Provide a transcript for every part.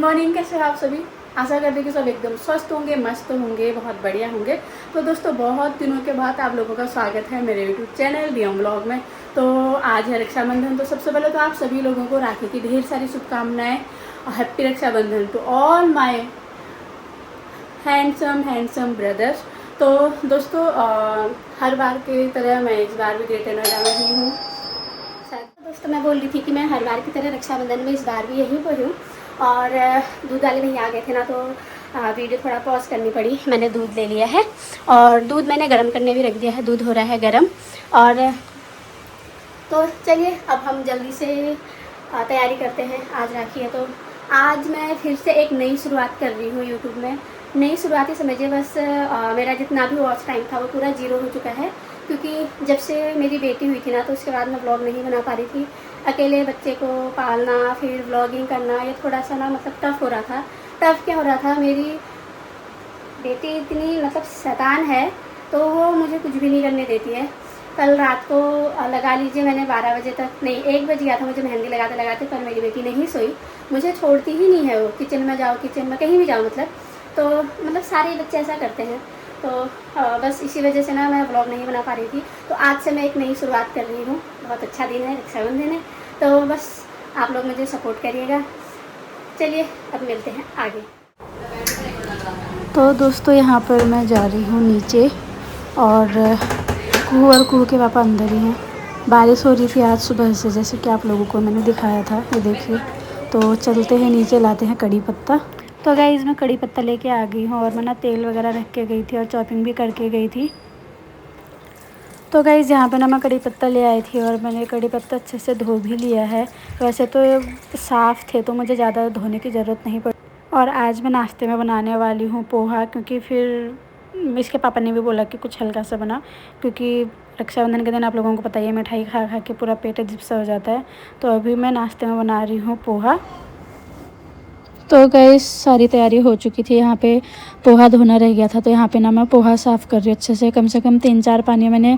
Morning, कैसे हो आप सभी। आशा करते हैं कि सब एकदम स्वस्थ होंगे, मस्त होंगे, बहुत बढ़िया होंगे। तो दोस्तों, बहुत दिनों के बाद आप लोगों का स्वागत है मेरे यूट्यूब चैनल डीएम व्लॉग में। तो आज है रक्षाबंधन। तो सबसे पहले तो आप सभी लोगों को राखी की ढेर सारी शुभकामनाएं और happy Rakshabandhan to all my handsome brothers. तो दोस्तों, हर बार की तरह मैं इस बार भी ग्रेटर नोएडा में ही हूँ। दोस्तों, मैं बोल रही थी कि मैं हर बार की तरह रक्षाबंधन में इस बार भी यहीं पर हूँ। और दूध वाले भैया आ गए थे ना, तो वीडियो थोड़ा पॉज करनी पड़ी। मैंने दूध ले लिया है और दूध मैंने गर्म करने भी रख दिया है। दूध हो रहा है गर्म। और तो चलिए अब हम जल्दी से तैयारी करते हैं। आज राखी है तो आज मैं फिर से एक नई शुरुआत कर रही हूँ यूट्यूब में। नई शुरुआत ही समझिए, बस मेरा जितना भी वॉच टाइम था वो पूरा 0 हो चुका है। क्योंकि जब से मेरी बेटी हुई थी ना, तो उसके बाद मैं व्लॉग नहीं बना पा रही थी। अकेले बच्चे को पालना, फिर व्लॉगिंग करना, ये थोड़ा सा ना मतलब टफ़ हो रहा था। टफ़ क्या हो रहा था, मेरी बेटी इतनी मतलब शैतान है, तो वो मुझे कुछ भी नहीं करने देती है। कल रात को लगा लीजिए, मैंने 12 बजे तक नहीं 1 बज गया था मुझे मेहंदी लगाते लगाते, पर मेरी बेटी नहीं सोई। मुझे छोड़ती ही नहीं है वो। किचन में जाओ, किचन में कहीं भी जाओ मतलब सारे बच्चे ऐसा करते हैं। तो बस इसी वजह से ना मैं व्लॉग नहीं बना पा रही थी। तो आज से मैं एक नई शुरुआत कर रही हूँ। बहुत अच्छा दिन है, रक्षाबंधन है, तो बस आप लोग मुझे सपोर्ट करिएगा। चलिए अब मिलते हैं आगे। तो दोस्तों, यहाँ पर मैं जा रही हूँ नीचे और कुहू के पापा अंदर ही हैं। बारिश हो रही थी आज सुबह से, जैसे कि आप लोगों को मैंने दिखाया था। ये देखिए, तो चलते हैं नीचे, लाते हैं कड़ी पत्ता। तो गाइस, मैं कड़ी पत्ता लेके आ गई हूँ और मैं ना तेल वगैरह रख के गई थी और चॉपिंग भी करके गई थी। तो गाइस, यहाँ पे ना मैं कड़ी पत्ता ले आई थी और मैंने कड़ी पत्ता अच्छे से धो भी लिया है। वैसे तो साफ़ थे तो मुझे ज़्यादा धोने की ज़रूरत नहीं पड़ी। और आज मैं नाश्ते में बनाने वाली हूँ पोहा, क्योंकि फिर इसके पापा ने भी बोला कि कुछ हल्का सा बना, क्योंकि रक्षाबंधन के दिन आप लोगों को पता ही है मिठाई खा खा के पूरा पेट अजीब सा हो जाता है। तो अभी मैं नाश्ते में बना रही हूँ पोहा। तो गाइस, सारी तैयारी हो चुकी थी। यहाँ पे पोहा धोना रह गया था, तो यहाँ पे ना मैं पोहा साफ़ कर रही हूँ अच्छे से। कम 3-4 पानी मैंने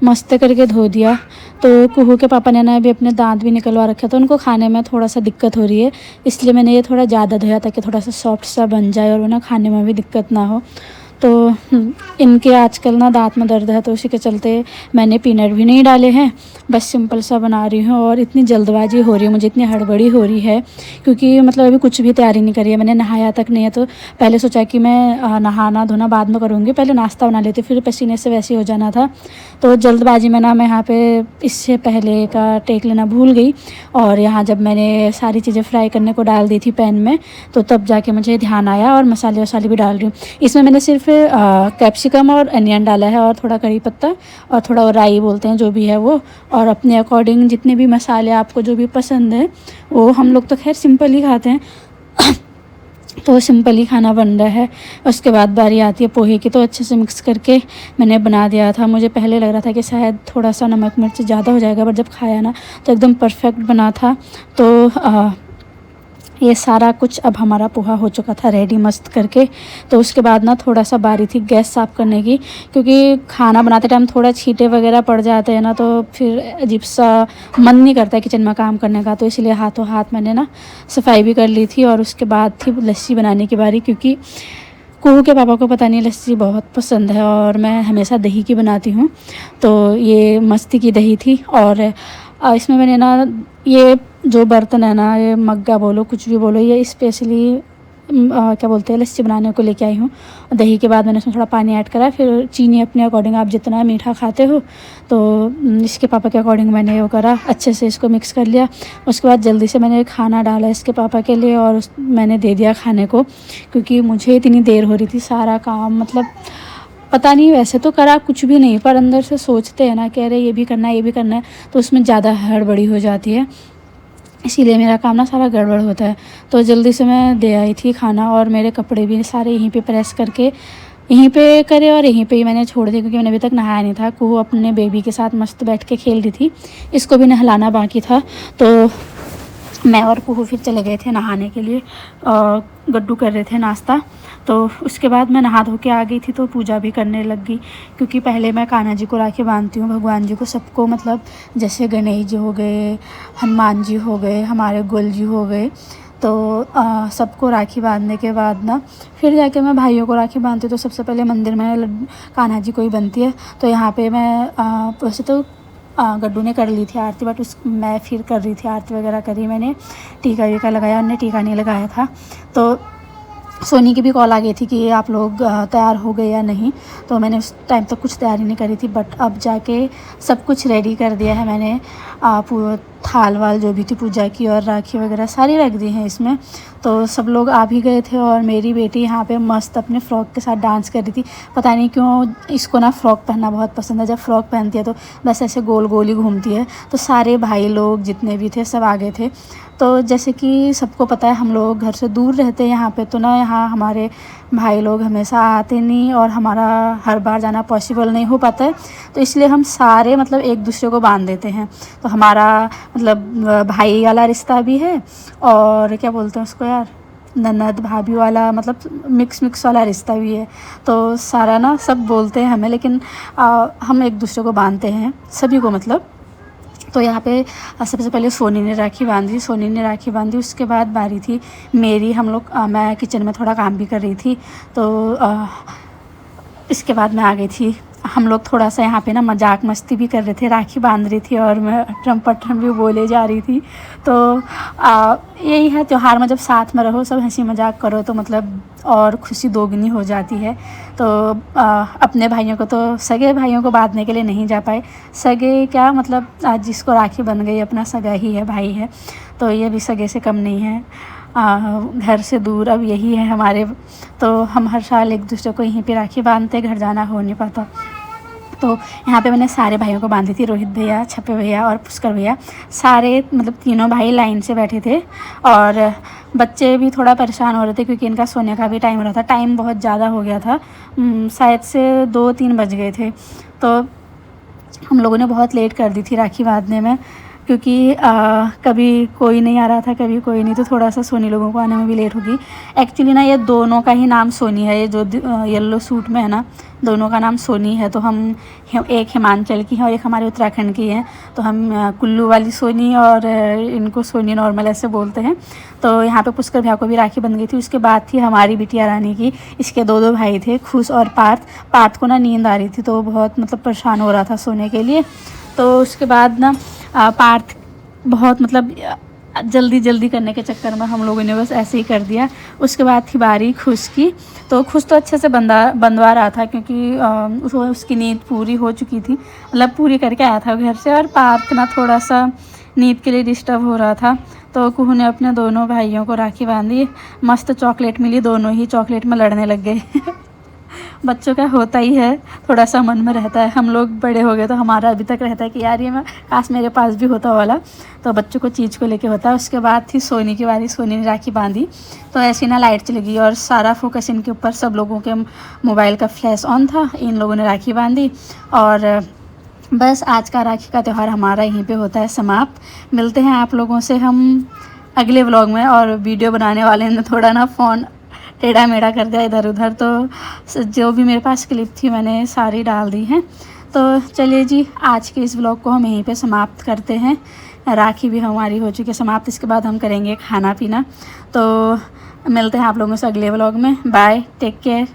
मस्त करके धो दिया। तो कुहू के पापा ने ना अभी अपने दांत भी निकलवा रखे, तो उनको खाने में थोड़ा सा दिक्कत हो रही है, इसलिए मैंने ये थोड़ा ज़्यादा धोया ताकि थोड़ा सा सॉफ्ट सा बन जाए और वो ना खाने में भी दिक्कत ना हो। तो इनके आजकल ना दांत में दर्द है, तो उसी के चलते मैंने पीनट भी नहीं डाले हैं। बस सिंपल सा बना रही हूँ। और इतनी जल्दबाजी हो रही है मुझे, इतनी हड़बड़ी हो रही है, क्योंकि मतलब अभी कुछ भी तैयारी नहीं करी है। मैंने नहाया तक नहीं है, तो पहले सोचा कि मैं नहाना धोना बाद में करूँगी, पहले नाश्ता बना लेती, फिर पसीने से वैसे हो जाना था। तो जल्दबाजी में ना मैं यहाँ पे इससे पहले का टेक लेना भूल गई। और यहाँ जब मैंने सारी चीज़ें फ्राई करने को डाल दी थी पैन में, तो तब जाके मुझे ध्यान आया। और मसाले वसाले भी डाल रही हूँ। इसमें मैंने सिर्फ कैप्सिकम और अनियन डाला है, और थोड़ा कड़ी पत्ता और थोड़ा राई बोलते हैं जो भी है वो। और अपने अकॉर्डिंग जितने भी मसाले आपको जो भी पसंद है वो, हम लोग तो खैर सिंपल ही खाते हैं तो सिंपल ही खाना बन रहा है। उसके बाद बारी आती है पोहे की, तो अच्छे से मिक्स करके मैंने बना दिया था। मुझे पहले लग रहा था कि शायद थोड़ा सा नमक मिर्च ज़्यादा हो जाएगा, बट जब खाया ना तो एकदम परफेक्ट बना था। तो ये सारा कुछ अब हमारा पोहा हो चुका था रेडी मस्त करके। तो उसके बाद ना थोड़ा सा बारी थी गैस साफ़ करने की, क्योंकि खाना बनाते टाइम थोड़ा छींटे वगैरह पड़ जाते हैं ना, तो फिर अजीब सा मन नहीं करता है किचन में काम करने का। तो इसलिए हाथों हाथ मैंने ना सफाई भी कर ली थी। और उसके बाद थी लस्सी बनाने की बारी, क्योंकि कुहू के पापा को पता नहीं लस्सी बहुत पसंद है और मैं हमेशा दही की बनाती हूँ। तो ये मस्ती की दही थी। और इसमें मैंने ना ये जो बर्तन है ना, ये मग्गा बोलो कुछ भी बोलो, ये स्पेशली क्या बोलते हैं लस्सी बनाने को लेके आई हूँ। दही के बाद मैंने उसमें थोड़ा पानी ऐड करा, फिर चीनी अपने अकॉर्डिंग, आप जितना मीठा खाते हो तो इसके पापा के अकॉर्डिंग मैंने वो करा, अच्छे से इसको मिक्स कर लिया। उसके बाद जल्दी से मैंने खाना डाला इसके पापा के लिए और मैंने दे दिया खाने को, क्योंकि मुझे इतनी देर हो रही थी। सारा काम मतलब पता नहीं, वैसे तो करा कुछ भी नहीं, पर अंदर से सोचते हैं ना, कह रहे ये भी करना है ये भी करना है, तो उसमें ज़्यादा हड़बड़ी हो जाती है, इसीलिए मेरा काम ना सारा गड़बड़ होता है। तो जल्दी से मैं दे आई थी खाना, और मेरे कपड़े भी सारे यहीं पे प्रेस करके यहीं पे करे और यहीं पे ही मैंने छोड़ दिया, क्योंकि मैंने अभी तक नहाया नहीं था। कुहू अपने बेबी के साथ मस्त बैठ के खेल रही थी, इसको भी नहलाना बाकी था। तो मैं और कुहू फिर चले गए थे नहाने के लिए, गड्डू कर रहे थे नाश्ता। तो उसके बाद मैं नहा धो के आ गई थी, तो पूजा भी करने लग गई, क्योंकि पहले मैं कान्हा जी को राखी बांधती हूँ, भगवान जी को सबको, मतलब जैसे गणेश जी हो गए, हनुमान जी हो गए, हमारे गोल जी हो गए, तो सबको राखी बांधने के बाद ना फिर जाके मैं भाइयों को राखी बांधती हूँ। तो सबसे पहले मंदिर में कान्हा जी को ही बनती है। तो यहाँ पे मैं वैसे तो गड्डू ने कर ली थी आरती, बट मैं फिर कर रही थी आरती वगैरह करी मैंने, टीका वीका लगाया, उन्होंने टीका नहीं लगाया था। तो सोनी की भी कॉल आ गई थी कि आप लोग तैयार हो गए या नहीं। तो मैंने उस टाइम तक कुछ तैयारी नहीं करी थी, बट अब जाके सब कुछ रेडी कर दिया है मैंने। थाल वाल जो भी थी पूजा की और राखी वगैरह सारी रख दी हैं इसमें। तो सब लोग आ भी गए थे और मेरी बेटी यहाँ पे मस्त अपने फ़्रॉक के साथ डांस कर रही थी। पता नहीं क्यों इसको ना फ़्रॉक पहनना बहुत पसंद है। जब फ़्रॉक पहनती है तो बस ऐसे गोल गोल ही घूमती है। तो सारे भाई लोग जितने भी थे सब आ गए थे। तो जैसे कि सबको पता है हम लोग घर से दूर रहते हैं यहाँ पे, तो ना यहाँ हमारे भाई लोग हमेशा आते नहीं और हमारा हर बार जाना पॉसिबल नहीं हो पाता है। तो इसलिए हम सारे मतलब एक दूसरे को बांध देते हैं। तो हमारा मतलब भाई वाला रिश्ता भी है और क्या बोलते हैं उसको यार, ननद भाभी वाला, मतलब मिक्स वाला रिश्ता भी है। तो सारा ना सब बोलते हैं हमें, लेकिन हम एक दूसरे को बांधते हैं सभी को मतलब। तो यहाँ पे सबसे पहले सोनी ने राखी बांधी, उसके बाद बारी थी मेरी। मैं किचन में थोड़ा काम भी कर रही थी। तो इसके बाद मैं आ गई थी। हम लोग थोड़ा सा यहाँ पे ना मजाक मस्ती भी कर रहे थे, राखी बांध रही थी और मैं अटरम पटरम भी बोले जा रही थी। तो यही है त्यौहार में जब साथ में रहो, सब हंसी मजाक करो तो मतलब और खुशी दोगुनी हो जाती है। तो अपने भाइयों को, तो सगे भाइयों को बांधने के लिए नहीं जा पाए। सगे क्या मतलब जिसको राखी बन गई अपना सगा ही है, भाई है। तो ये भी सगे से कम नहीं है, घर से दूर अब यही है हमारे। तो हम हर साल एक दूसरे को यहीं पे राखी बांधते, घर जाना हो नहीं पाता। तो यहाँ पे मैंने सारे भाइयों को बांधी थी, रोहित भैया, छप्पे भैया और पुष्कर भैया। सारे मतलब तीनों भाई लाइन से बैठे थे और बच्चे भी थोड़ा परेशान हो रहे थे क्योंकि इनका सोने का भी टाइम हो रहा था। टाइम बहुत ज़्यादा हो गया था, शायद से 2-3 बज गए थे। तो हम लोगों ने बहुत लेट कर दी थी राखी बांधने में, क्योंकि कभी कोई नहीं आ रहा था, कभी कोई नहीं, तो थोड़ा सा सोनी लोगों को आने में भी लेट होगी। एक्चुअली ना ये दोनों का ही नाम सोनी है, ये जो येलो सूट में है ना, दोनों का नाम सोनी है। तो हम एक हिमाचल की है और एक हमारे उत्तराखंड की है। तो हम कुल्लू वाली सोनी और इनको सोनी नॉर्मल ऐसे बोलते हैं। तो यहाँ पे पुष्कर भैया को भी राखी बन गई थी। उसके बाद थी हमारी बिटिया रानी की। इसके 2 भाई थे, खुश और पार्थ को ना नींद आ रही थी, तो बहुत मतलब परेशान हो रहा था सोने के लिए। तो उसके बाद ना पार्थ बहुत मतलब जल्दी करने के चक्कर में हम लोगों ने बस ऐसे ही कर दिया। उसके बाद थी बारी खुश की। तो खुश तो अच्छे से बंधवा रहा था क्योंकि उसकी नींद पूरी हो चुकी थी, मतलब पूरी करके आया था घर से। और पार्थ ना थोड़ा सा नींद के लिए डिस्टर्ब हो रहा था। तो कुहू ने अपने दोनों भाइयों को राखी बांधी, मस्त चॉकलेट मिली, दोनों ही चॉकलेट में लड़ने लग गए। बच्चों का होता ही है, थोड़ा सा मन में रहता है। हम लोग बड़े हो गए तो हमारा अभी तक रहता है कि यार ये मैं काश मेरे पास भी होता वाला। तो बच्चों को चीज़ को लेके होता है। उसके बाद थी सोनी की बारी, सोनी ने राखी बांधी। तो ऐसी ना लाइट चली गई और सारा फोकस इनके ऊपर, सब लोगों के मोबाइल का फ्लैश ऑन था। इन लोगों ने राखी बांधी और बस आज का राखी का त्यौहार हमारा यहीं पे होता है समाप्त। मिलते हैं आप लोगों से हम अगले व्लॉग में। और वीडियो बनाने वाले ने थोड़ा ना फ़ोन टेढ़ा मेढ़ा कर दिया इधर उधर, तो जो भी मेरे पास क्लिप थी मैंने सारी डाल दी हैं। तो चलिए जी, आज के इस व्लॉग को हम यहीं पे समाप्त करते हैं। राखी भी हमारी हो चुकी है समाप्त। इसके बाद हम करेंगे खाना पीना। तो मिलते हैं आप लोगों से अगले व्लॉग में। Bye, take care.